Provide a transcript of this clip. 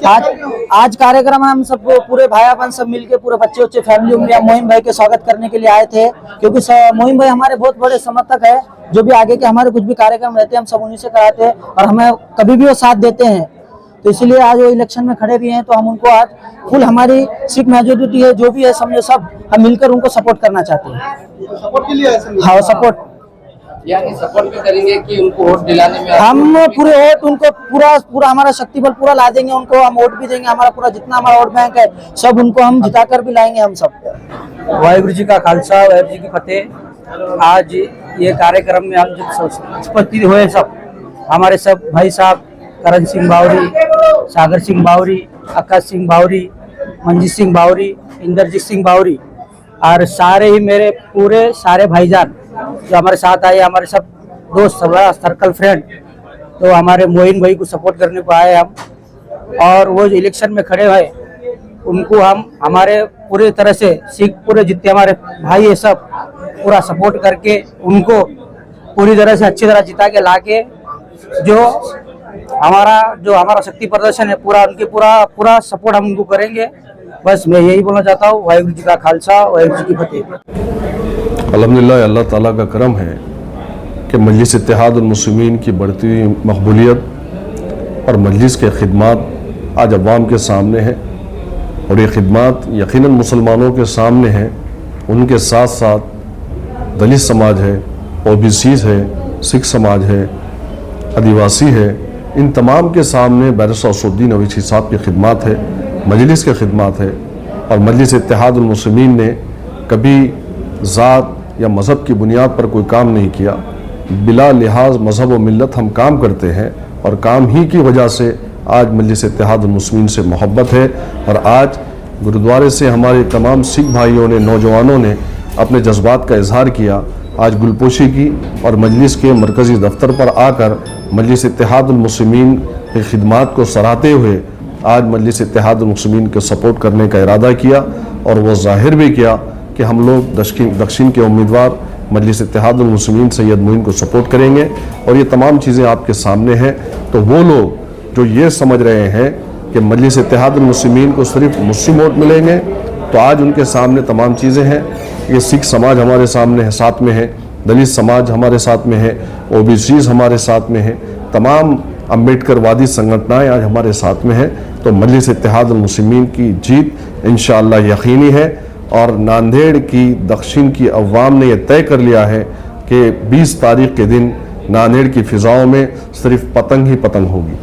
आज कार्यक्रम हम सब पूरे भाई बहन सब मिलके पूरे बच्चे उच्चे फैमिली उम्र मोहिम भाई के स्वागत करने के लिए आए थे, क्योंकि मोहिम भाई हमारे बहुत बड़े समर्थक है। जो भी आगे के हमारे कुछ भी कार्यक्रम रहते हैं हम सब उन्हीं से कराते हैं और हमें कभी भी वो साथ देते हैं। तो इसलिए आज वो इलेक्शन में खड़े भी हैं तो हम उनको आज फुल हमारी सिख मेजोरिटी है जो भी है समझो सब हम मिलकर उनको सपोर्ट करना चाहते हैं। सपोर्ट के लिए हाँ सपोर्ट यानी सपोर्ट भी करेंगे कि उनको वोट दिलाने में हम पूरे वोट उनको पूरा हमारा शक्ति बल पूरा ला देंगे। उनको हम वोट भी देंगे, हमारा पूरा जितना हमारा वोट बैंक है सब उनको हम जिताकर भी लाएंगे। हम सब वाहिगुरु जी का खालसा वाहिगुरु जी की फतेह। आज ये कार्यक्रम में हम जब उपस्थित हुए सब हमारे सब भाई साहब करण सिंह बावरी, सागर सिंह बावरी, आकाश सिंह बावरी, मंजीत सिंह बावरी, इंद्रजीत सिंह बावरी और सारे ही मेरे पूरे सारे भाईजान जो हमारे साथ आए, हमारे सब दोस्त सब सर्कल फ्रेंड, तो हमारे मोइन भाई को सपोर्ट करने को आए हम। और वो जो इलेक्शन में खड़े हुए उनको हम हमारे पूरी तरह से सिख पूरे जितने हमारे भाई है सब पूरा सपोर्ट करके उनको पूरी तरह से अच्छी तरह जिता के लाके जो हमारा शक्ति प्रदर्शन है पूरा उनके पूरा सपोर्ट हम उनको करेंगे। बस मैं यही बोलना चाहता हूँ। वाहिगुरु जी का खालसा वाहिगुरु जी की फतेह। अल्हम्दुलिल्लाह अल्लाह ताला का करम है कि मजलिस इत्तेहाद उल मुस्लिमीन की बढ़ती हुई मकबूलियत और मजलिस के खिदमात आज अवाम के सामने है और ये खिदमात यकीनन मुसलमानों के सामने हैं। उनके साथ साथ दलित समाज है, ओबीसीज है, सिख समाज है, आदिवासी है, इन तमाम के सामने बैरिस्टर असदुद्दीन ओवैसी साहब की खिदमात है, मजलिस के खिदमात है। और मजलिस इत्तेहाद उल मुस्लिमीन ने कभी ज़ात या मज़हब की बुनियाद पर कोई काम नहीं किया। बिला लिहाज मज़हब व मिल्लत हम काम करते हैं और काम ही की वजह से आज मजलिस इत्तेहाद उल मुस्लिमीन से मोहब्बत है। और आज गुरुद्वारे से हमारे तमाम सिख भाइयों ने, नौजवानों ने अपने जज्बात का इजहार किया। आज गुलपोशी की और मजलिस के मरकज़ी दफ्तर पर आकर मजलिस इत्तेहाद उल मुस्लिमीन की खिदमात को सराहते हुए आज मजलिस इत्तेहाद उल मुस्लिमीन को सपोर्ट करने का इरादा किया और वो जाहिर भी किया कि हम लोग दक्षिण के उम्मीदवार मजलिस इत्तेहाद उल मुस्लिमीन सैयद मोइन को सपोर्ट करेंगे। और ये तमाम चीज़ें आपके सामने हैं। तो वो लोग जो ये समझ रहे हैं कि मजलिस इत्तेहाद उल मुस्लिमीन को सिर्फ मुस्लिम वोट मिलेंगे, तो आज उनके सामने तमाम चीज़ें हैं। ये सिख समाज हमारे सामने है, साथ में है, दलित समाज हमारे साथ में है, ओबीसीज हमारे साथ में है, तमाम अम्बेडकरवादी संगठनाएँ आज हमारे साथ में हैं। तो मजलिस इत्तेहाद उल मुस्लिमीन की जीत इंशाअल्लाह यकीनी है। और नांदेड़ की दक्षिण की अवाम ने यह तय कर लिया है कि 20 तारीख के दिन नांदेड़ की फ़िज़ाओं में सिर्फ पतंग ही पतंग होगी।